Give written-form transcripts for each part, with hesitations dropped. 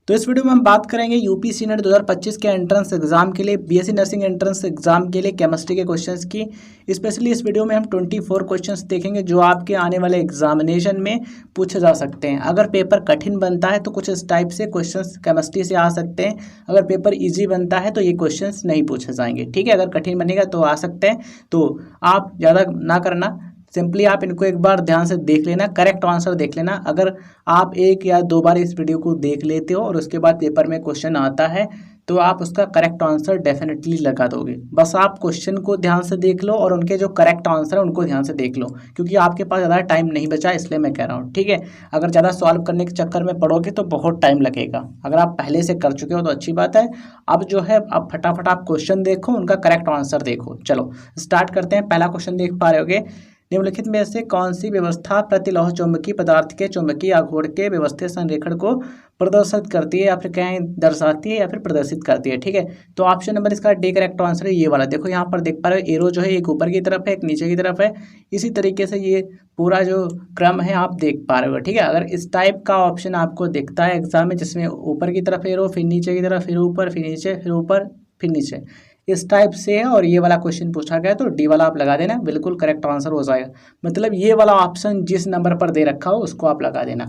तो इस वीडियो में हम बात करेंगे यूपी सीनेट 2025 के एंट्रेंस एग्जाम के लिए बीएससी नर्सिंग एंट्रेंस एग्जाम के लिए केमिस्ट्री के क्वेश्चंस की। स्पेशली इस वीडियो में हम 24 क्वेश्चंस देखेंगे जो आपके आने वाले एग्जामिनेशन में पूछे जा सकते हैं। अगर पेपर कठिन बनता है तो कुछ इस टाइप से क्वेश्चंस केमिस्ट्री से आ सकते हैं, अगर पेपर ईजी बनता है तो ये क्वेश्चंस नहीं पूछे जाएंगे। ठीक है, अगर कठिन बनेगा तो आ सकते हैं, तो आप ज़्यादा ना करना, सिंपली आप इनको एक बार ध्यान से देख लेना, करेक्ट आंसर देख लेना। अगर आप एक या दो बार इस वीडियो को देख लेते हो और उसके बाद पेपर में क्वेश्चन आता है तो आप उसका करेक्ट आंसर डेफिनेटली लगा दोगे। बस आप क्वेश्चन को ध्यान से देख लो और उनके जो करेक्ट आंसर है उनको ध्यान से देख लो, क्योंकि आपके पास ज़्यादा टाइम नहीं बचा, इसलिए मैं कह रहा हूँ। ठीक है, अगर ज़्यादा सॉल्व करने के चक्कर में पड़ोगे तो बहुत टाइम लगेगा। अगर आप पहले से कर चुके हो तो अच्छी बात है। अब जो है अब फटाफट आप क्वेश्चन देखो, उनका करेक्ट आंसर देखो। चलो स्टार्ट करते हैं। पहला क्वेश्चन देख पा रहे होगे, निम्नलिखित में से कौन सी व्यवस्था प्रतिलोह चुंबकीय पदार्थ के चुंबकीय आघूर्ण के व्यवस्थित संरेखण को प्रदर्शित करती है या फिर कहें दर्शाती है या फिर प्रदर्शित करती है। ठीक है, तो ऑप्शन नंबर इसका डी करेक्ट आंसर है ये वाला। देखो यहाँ पर देख पा रहे हो एरो जो है एक ऊपर की तरफ है एक नीचे की तरफ है, इसी तरीके से ये पूरा जो क्रम है आप देख पा रहे हो। ठीक है, अगर इस टाइप का ऑप्शन आपको दिखता है एग्जाम में जिसमें ऊपर की तरफ एरो फिर नीचे की तरफ फिर ऊपर फिर नीचे फिर ऊपर फिर नीचे, इस टाइप से है और ये वाला क्वेश्चन पूछा गया तो डी वाला आप लगा देना, बिल्कुल करेक्ट आंसर हो जाएगा। मतलब ये वाला ऑप्शन जिस नंबर पर दे रखा हो उसको आप लगा देना।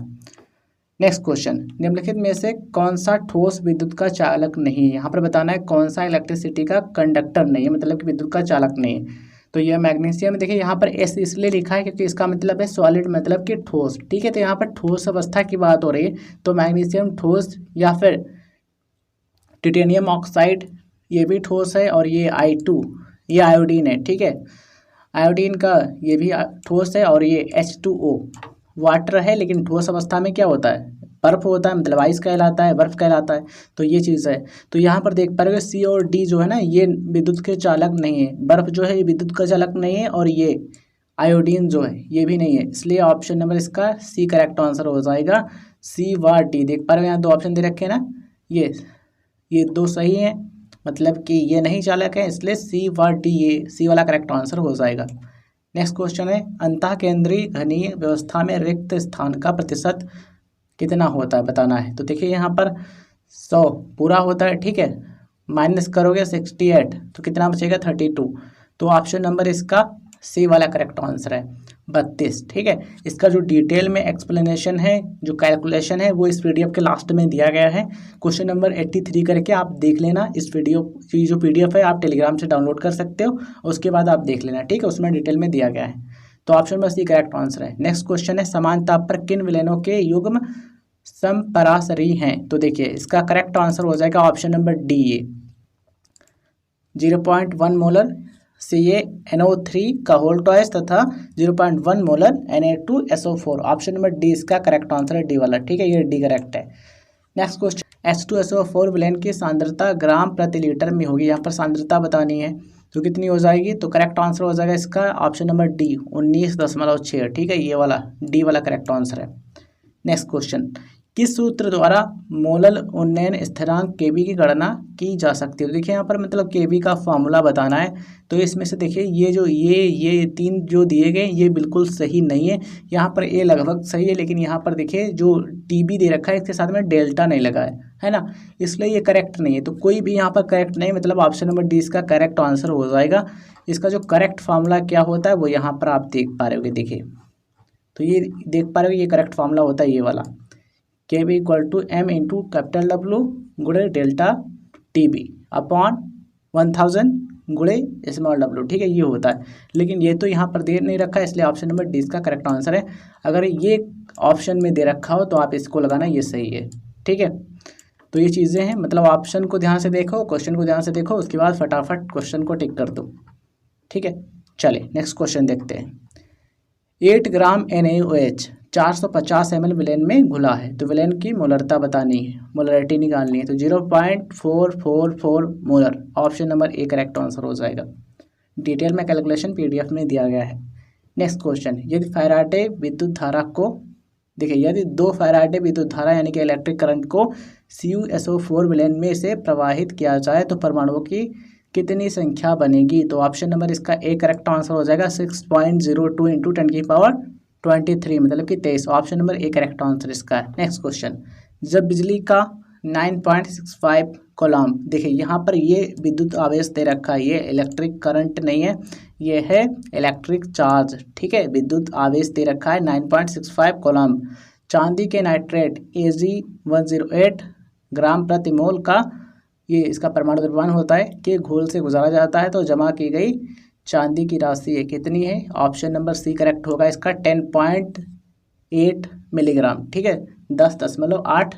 नेक्स्ट क्वेश्चन, निम्नलिखित में से कौन सा ठोस विद्युत का चालक नहीं है। यहाँ पर बताना है कौन सा इलेक्ट्रिसिटी का कंडक्टर नहीं है, मतलब कि विद्युत का चालक नहीं है। तो ये मैग्नीशियम, देखिए यहाँ पर एस इसलिए लिखा है क्योंकि इसका मतलब है सॉलिड, मतलब कि ठोस। ठीक है, तो यहाँ पर ठोस अवस्था की बात हो रही है तो मैग्नीशियम ठोस, या फिर टिटेनियम ऑक्साइड ये भी ठोस है, और ये I2 ये आयोडीन है। ठीक है, आयोडीन का ये भी ठोस है, और ये H2O वाटर है, लेकिन ठोस अवस्था में क्या होता है, बर्फ होता है, मतलब आइस कहलाता है, बर्फ कहलाता है। तो ये चीज़ है। तो यहाँ पर देख पा रहे हो सी और डी जो है ना ये विद्युत के चालक नहीं है, बर्फ जो है ये विद्युत का चालक नहीं है, और ये आयोडीन जो है ये भी नहीं है, इसलिए ऑप्शन नंबर इसका सी करेक्ट आंसर हो जाएगा। सी व डी देख पा रहे हो यहाँ दो ऑप्शन दे रखे हैं ना, ये दो सही हैं, मतलब कि ये नहीं चालक है, इसलिए सी व डी ये सी वाला करेक्ट आंसर हो जाएगा। नेक्स्ट क्वेश्चन है, अंतः केंद्रीय घनीय व्यवस्था में रिक्त स्थान का प्रतिशत कितना होता है बताना है। तो देखिए यहाँ पर 100 पूरा होता है। ठीक है, माइनस करोगे 68 तो कितना बचेगा 32। तो ऑप्शन नंबर इसका सी वाला करेक्ट आंसर है 32। ठीक है, इसका जो डिटेल में एक्सप्लेनेशन है, जो कैलकुलेशन है, वो इस पीडीएफ के लास्ट में दिया गया है। क्वेश्चन नंबर 83 करके आप देख लेना। इस वीडियो की जो पीडीएफ है आप टेलीग्राम से डाउनलोड कर सकते हो, उसके बाद आप देख लेना। ठीक है, उसमें डिटेल में दिया गया है। तो option number C correct answer है। नेक्स्ट क्वेश्चन है, समान ताप पर किन विलयनों के युग्म समपरासरी हैं। तो देखिए इसका करेक्ट आंसर हो जाएगा ऑप्शन नंबर डी, ये 0.1 मोलर CaNO3 का होल टॉयस तथा 0.1 molar Na2SO4। Option number D इसका करेक्ट आंसर है, डी वाला। ठीक है, ये डी करेक्ट है। नेक्स्ट क्वेश्चन, H2SO4 विलयन की सांद्रता ग्राम प्रति लीटर में होगी। यहाँ पर सांद्रता बतानी है तो कितनी हो जाएगी, तो करेक्ट आंसर हो जाएगा इसका ऑप्शन नंबर डी 19.6। ठीक है, ये वाला डी वाला करेक्ट आंसर है। नेक्स्ट क्वेश्चन, किस सूत्र द्वारा मोलल उन्नयन स्थिरांक केबी की गणना की जा सकती है। तो देखिए यहाँ पर मतलब केबी का फॉर्मूला बताना है। तो इसमें से देखिए ये जो ये तीन जो दिए गए ये बिल्कुल सही नहीं है। यहाँ पर ए लगभग सही है, लेकिन यहाँ पर देखिए जो टीबी दे रखा है इसके साथ में डेल्टा नहीं लगा है ना, इसलिए ये करेक्ट नहीं है। तो कोई भी यहाँ पर करेक्ट नहीं, मतलब ऑप्शन नंबर डी इसका करेक्ट आंसर हो जाएगा। इसका जो करेक्ट फार्मूला क्या होता है वो यहाँ पर आप देख पा रहे होगे। देखिए तो ये देख पा रहे हो ये करेक्ट फार्मूला होता है ये वाला, KB = M into capital W गुणे डेल्टा TB अपॉन 1000 गुणे स्मॉल w। ठीक है, ये होता है, लेकिन ये तो यहाँ पर दे नहीं रखा है, इसलिए ऑप्शन नंबर डी इसका करेक्ट आंसर है। अगर ये ऑप्शन में दे रखा हो तो आप इसको लगाना, ये सही है। ठीक है, तो ये चीज़ें हैं, मतलब ऑप्शन को ध्यान से देखो, क्वेश्चन को ध्यान से देखो, उसके बाद फटाफट क्वेश्चन को टिक कर दो। ठीक है, चलिए नेक्स्ट क्वेश्चन देखते हैं। 8 ग्राम NaOH 450 ml विलेन में घुला है, तो विलेन की मोलरता बतानी है, मोलरिटी निकालनी है। तो 0.444 molar, option number A correct answer हो जाएगा। डिटेल में कैलकुलेशन पीडीएफ में दिया गया है। नेक्स्ट क्वेश्चन, यदि फैराडे विद्युत धारा को, देखिए यदि 2 फैराडे विद्युत धारा यानी कि इलेक्ट्रिक करंट को CuSO4 विलेन में से प्रवाहित किया जाए तो परमाणुओं की कितनी संख्या बनेगी। तो ऑप्शन नंबर इसका ए करेक्ट आंसर हो जाएगा 6.02 इंटू 10⁻23, मतलब कि 23। Option number A correct answer इसका है। नेक्स्ट क्वेश्चन, जब बिजली का 9.65 कोलॉम। देखिए यहाँ पर ये विद्युत आवेश दे रखा है, ये इलेक्ट्रिक करंट नहीं है, ये है इलेक्ट्रिक चार्ज। ठीक है, विद्युत आवेश दे रखा है 9.65 कोलॉम। चांदी के नाइट्रेट Ag108 ग्राम प्रति मोल का ये इसका परमाणु द्रव्यमान होता है कि घोल से गुजारा जाता है तो जमा की गई चांदी की राशि है कितनी है? ऑप्शन नंबर सी करेक्ट होगा इसका 10.8 मिलीग्राम। ठीक है, 10.8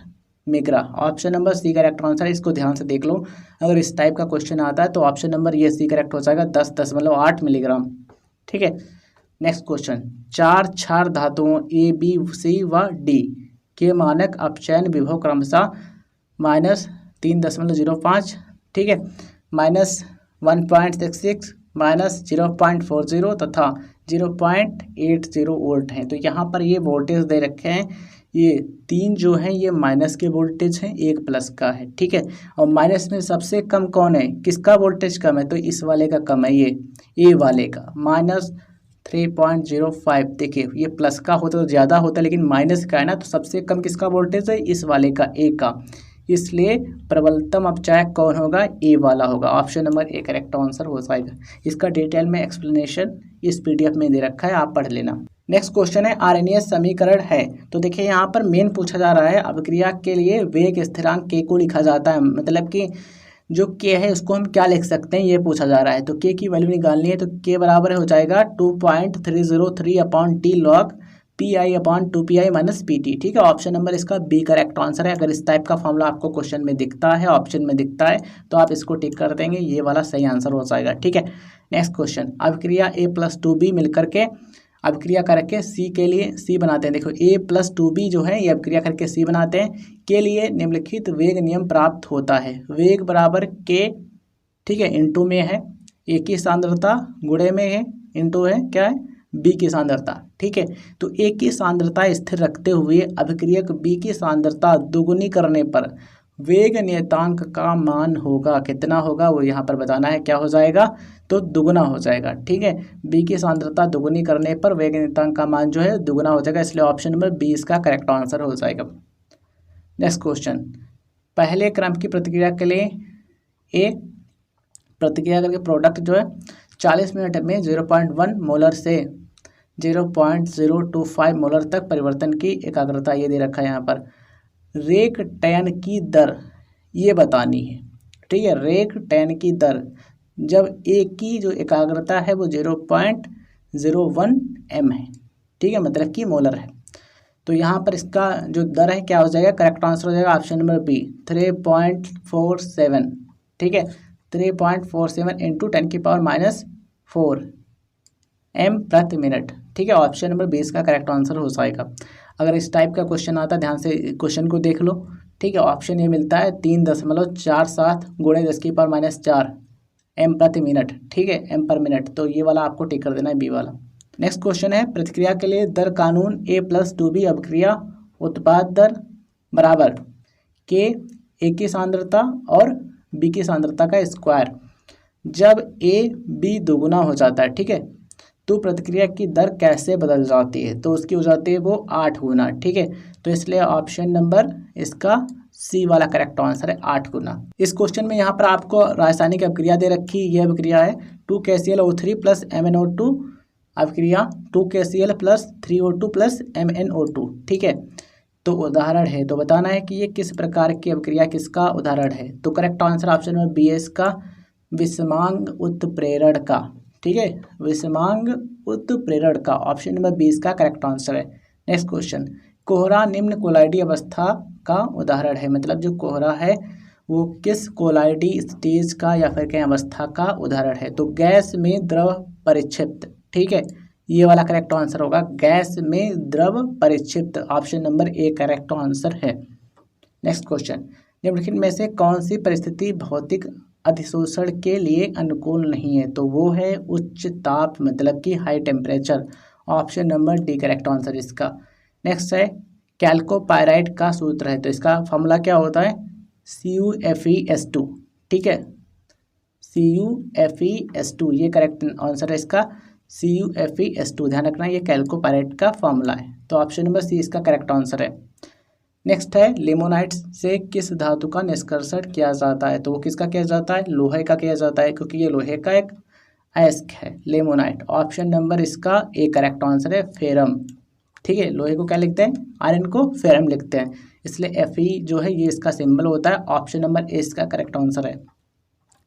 मिग्रा। Option number C correct answer. इसको ध्यान से देख लो, अगर इस टाइप का क्वेश्चन आता है तो ऑप्शन नंबर ये सी करेक्ट हो जाएगा, 10.8 मिलीग्राम। ठीक है, नेक्स्ट क्वेश्चन। 4 क्षार धातुओं ए बी सी व डी के मानक अपचयन विभव क्रमशः -3.05, ठीक है, -1.66, -0.40 तथा 0.80 वोल्ट हैं। तो यहाँ पर ये वोल्टेज दे रखे हैं, ये 3 जो हैं ये माइनस के वोल्टेज हैं, 1 प्लस का है। ठीक है, और माइनस में सबसे कम कौन है, किसका वोल्टेज कम है? तो इस वाले का कम है, ये ए वाले का -3.05। देखिए ये प्लस का होता तो ज़्यादा होता, लेकिन माइनस का है ना, तो सबसे कम किसका वोल्टेज है? इस वाले का, ए का। इसलिए प्रबलतम अपचायक कौन होगा? ए वाला होगा। Option number A correct answer हो जाएगा। इसका डिटेल में एक्सप्लेनेशन इस पीडीएफ में दे रखा है, आप पढ़ लेना। नेक्स्ट क्वेश्चन है आरएनएस समीकरण है। तो देखिए यहाँ पर मेन पूछा जा रहा है, अभिक्रिया के लिए वेग स्थिरांक के को लिखा जाता है, मतलब कि जो के है उसको हम क्या लिख सकते हैं, ये पूछा जा रहा है। तो के की वैल्यू निकालनी है, तो के बराबर हो जाएगा 2.303/t log PI/2PI - PT। ठीक है, ऑप्शन नंबर इसका बी करेक्ट आंसर है। अगर इस टाइप का फॉर्मूला आपको क्वेश्चन में दिखता है, ऑप्शन में दिखता है, तो आप इसको टिक कर देंगे, ये वाला सही आंसर हो जाएगा। ठीक है, नेक्स्ट क्वेश्चन। अभिक्रिया A+2B मिलकर के अभिक्रिया करके सी के लिए सी बनाते हैं। देखो A+2B जो है ये अभिक्रिया करके सी बनाते हैं, के लिए निम्नलिखित वेग नियम प्राप्त होता है। वेग बराबर के, ठीक है, इंटू में है ए की सांद्रता, गुणे में है, इंटू है क्या है, बी की सांद्रता। ठीक है, तो ए की सांद्रता स्थिर रखते हुए अभिक्रियक बी की सांद्रता दुगुनी करने पर वेग नियतांक का मान होगा, कितना होगा वो यहाँ पर बताना है, क्या हो जाएगा? तो दुगुना हो जाएगा। ठीक है, बी की सांद्रता दुगुनी करने पर वेग नियतांक का मान जो है दुगुना हो जाएगा, इसलिए ऑप्शन नंबर बी इसका करेक्ट आंसर हो जाएगा। Next question. पहले क्रम की प्रतिक्रिया के लिए ए प्रतिक्रिया करके प्रोडक्ट जो है 40 मिनट में 0.1 मोलर से 0.025 मोलर तक परिवर्तन की एकाग्रता ये दे रखा है यहाँ पर। रेक टैन की दर ये बतानी है। ठीक है, रेक टैन की दर जब ए की जो एकाग्रता है वो 0.01 m है, ठीक है, मतलब कि मोलर है। तो यहाँ पर इसका जो दर है क्या हो जाएगा? करेक्ट आंसर हो जाएगा ऑप्शन नंबर बी 3.47। ठीक है, 3.47 इंटू 10⁻⁻4 m प्रति मिनट। ठीक है, ऑप्शन नंबर 20 का करेक्ट आंसर हो जाएगा। अगर इस टाइप का क्वेश्चन आता है, ध्यान से क्वेश्चन को देख लो। ठीक है, ऑप्शन ये मिलता है 3.47 गुणे 10⁻⁴ m प्रति मिनट। ठीक है, m पर मिनट, तो ये वाला आपको टिक कर देना है, बी वाला। नेक्स्ट क्वेश्चन है प्रतिक्रिया के लिए दर कानून A+2B अभिक्रिया उत्पाद दर बराबर के ए की सांद्रता और बी की सांद्रता का स्क्वायर। जब ए बी दोगुना हो जाता है, ठीक है, तो प्रतिक्रिया की दर कैसे बदल जाती है? तो उसकी हो जाती है वो 8 गुना। ठीक है, तो इसलिए ऑप्शन नंबर इसका सी वाला करेक्ट आंसर है, 8 गुना। इस क्वेश्चन में यहाँ पर आपको रासायनिक अभिक्रिया दे रखी, यह अभिक्रिया है 2KClO3 + MnO2 अभिक्रिया 2KCl + 3O2 + MnO2। ठीक है, तो उदाहरण है, तो बताना है कि ये किस प्रकार की अभिक्रिया किसका उदाहरण है। तो correct answer option number B S का विषमांग उत्प्रेरण का। ठीक है, विषमांग उत्प्रेरण का, ऑप्शन नंबर 20 का करेक्ट आंसर है। Next question. कोहरा निम्न कोलाइडी अवस्था का उदाहरण है, मतलब जो कोहरा है वो किस कोलाइडी स्टेज का या फिर कहीं अवस्था का उदाहरण है? तो गैस में द्रव परिक्षिप्त। ठीक है, ये वाला करेक्ट आंसर होगा, गैस में द्रव परिक्षिप्त, option number A correct answer है। Next question. निम्नलिखित में से कौन सी परिस्थिति भौतिक अधिशोषण के लिए अनुकूल नहीं है? तो वो है उच्च ताप, मतलब कि high temperature, option number D correct answer इसका। नेक्स्ट है कैल्कोपायराइट का सूत्र है, तो इसका फॉर्मूला क्या होता है? CuFeS2। ठीक है, CuFeS2 ये करेक्ट आंसर है इसका, CuFeS2। ध्यान रखना ये कैल्कोपायराइट का फॉर्मूला है, तो ऑप्शन नंबर सी इसका करेक्ट आंसर है। नेक्स्ट है लिमोनाइट से किस धातु का निष्कर्षण किया जाता है, तो वो किसका किया जाता है, लोहे का किया जाता है, क्योंकि ये लोहे का एक अयस्क है लिमोनाइट। ऑप्शन नंबर इसका ए करेक्ट आंसर है फेरम। ठीक है, लोहे को क्या लिखते हैं, आयरन को फेरम लिखते हैं, इसलिए Fe जो है ये इसका सिंबल होता है। ऑप्शन नंबर ए इसका करेक्ट आंसर है।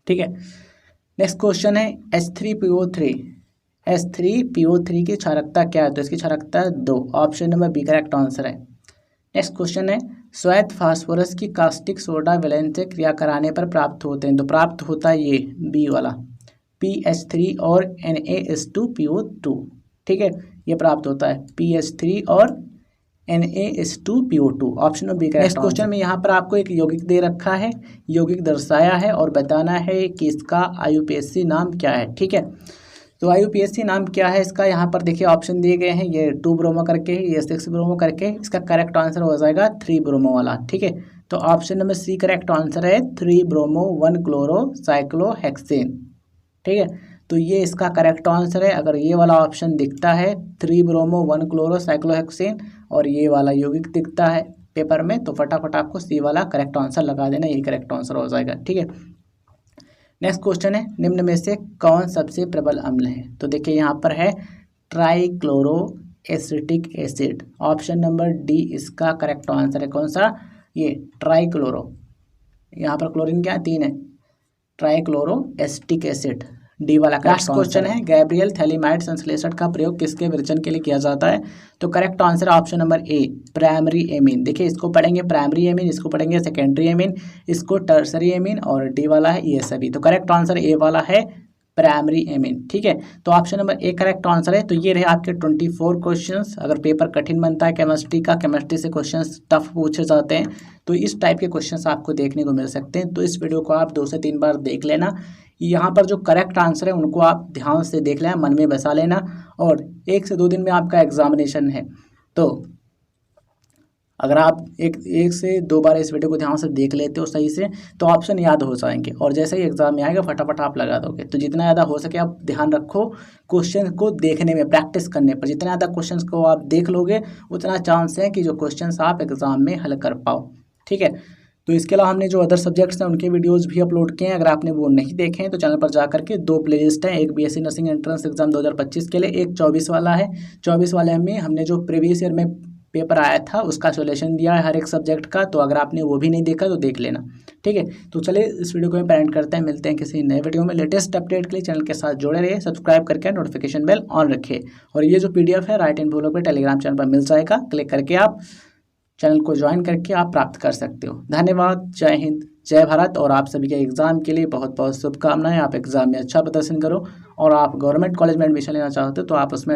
ठीक है, नेक्स्ट क्वेश्चन है H3PO3। H3PO3 की क्षारकता क्या है, तो इसकी क्षारकता 2। Option number B correct answer है। नेक्स्ट क्वेश्चन है श्वेत फास्फोरस की कास्टिक सोडा विलयन से क्रिया कराने पर प्राप्त होते हैं, तो प्राप्त होता है ये बी वाला PH3 और Na2PO2। ठीक है, ये प्राप्त होता है PH3 और Na2PO2। Option number B correct. Next question में यहाँ पर आपको एक यौगिक दे रखा है, यौगिक दर्शाया है और बताना है कि इसका IUPAC नाम क्या है। ठीक है, तो IUPAC नाम क्या है इसका, यहाँ पर देखिए ऑप्शन दिए गए हैं, ये 2 ब्रोमो करके, ये 6 ब्रोमो करके, इसका करेक्ट आंसर हो जाएगा 3 ब्रोमो वाला। ठीक है, तो option number C correct answer है 3 ब्रोमो 1 क्लोरो साइक्लोहेक्सेन। ठीक है, तो ये इसका करेक्ट आंसर है। अगर ये वाला ऑप्शन दिखता है 3 ब्रोमो 1 क्लोरो साइक्लोहेक्सेन और ये वाला यौगिक दिखता है पेपर में, तो फटाफट आपको सी वाला करेक्ट आंसर लगा देना, यही करेक्ट आंसर हो जाएगा। ठीक है, नेक्स्ट क्वेश्चन है निम्न में से कौन सबसे प्रबल अम्ल है, तो देखिए यहाँ पर है trichloro acetic acid. Option number D इसका करेक्ट आंसर है। कौन सा, ये ट्राइक्लोरो, यहाँ पर क्लोरीन क्या है 3 है, ट्राइक्लोरो एसिटिक एसिड, डी वाला। लास्ट क्वेश्चन है गैब्रियल थैलीमाइड संश्लेषण का प्रयोग किसके विरचन के लिए किया जाता है, तो करेक्ट आंसर ऑप्शन नंबर ए प्राइमरी एमीन। देखिए इसको पढ़ेंगे प्राइमरी एमीन, इसको पढ़ेंगे सेकेंडरी एमीन, इसको टर्सरी एमीन और डी वाला है ये सभी। तो करेक्ट आंसर ए वाला है प्राइमरी एमीन। ठीक है, तो option number A correct answer है। तो ये रहे आपके 24 क्वेश्चंस। अगर पेपर कठिन बनता है केमिस्ट्री का, केमिस्ट्री से क्वेश्चंस टफ पूछे जाते हैं, तो इस टाइप के क्वेश्चंस आपको देखने को मिल सकते हैं। तो इस वीडियो को आप 2 से 3 बार देख लेना। यहाँ पर जो करेक्ट आंसर है उनको आप ध्यान से देख लेना, मन में बसा लेना, और 1 से 2 दिन में आपका एग्जामिनेशन है। तो अगर आप एक से 2 बार इस वीडियो को ध्यान से देख लेते हो सही से, तो ऑप्शन याद हो जाएंगे और जैसे ही एग्जाम में आएगा फटाफट आप लगा दोगे। तो जितना ज़्यादा हो सके आप ध्यान रखो क्वेश्चन को देखने में, प्रैक्टिस करने पर। जितना ज़्यादा क्वेश्चन को आप देख लोगे उतना चांस है कि जो क्वेश्चन आप एग्जाम में हल कर पाओ। ठीक है, तो इसके अलावा हमने जो अदर सब्जेक्ट्स हैं उनके वीडियोस भी अपलोड किए हैं। अगर आपने वो नहीं देखे हैं तो चैनल पर जाकर के 2 प्लेलिस्ट हैं, एक BSc नर्सिंग एंट्रेंस एग्जाम 2025 के लिए, एक 24 वाला है। 24 वाले में हमने जो प्रीवियस ईयर में पेपर आया था उसका सोल्यूशन दिया है हर एक सब्जेक्ट का, तो अगर आपने वो भी नहीं देखा तो देख लेना। ठीक है, तो चलिए इस वीडियो को हम पेरेंट करते हैं, मिलते हैं किसी नए वीडियो में। लेटेस्ट अपडेट के लिए चैनल के साथ जुड़े रहिए, सब्सक्राइब करके नोटिफिकेशन बेल ऑन रखिए। और ये जो PDF है राइट एंड फॉलो पे टेलीग्राम चैनल पर मिल जाएगा, क्लिक करके आप चैनल को ज्वाइन करके आप प्राप्त कर सकते हो। धन्यवाद, जय हिंद, जय भारत। और आप सभी के एग्जाम के लिए बहुत बहुत शुभकामनाएं। आप एग्जाम में अच्छा प्रदर्शन करो और आप गवर्नमेंट कॉलेज में एडमिशन लेना चाहते हो तो आप उसमें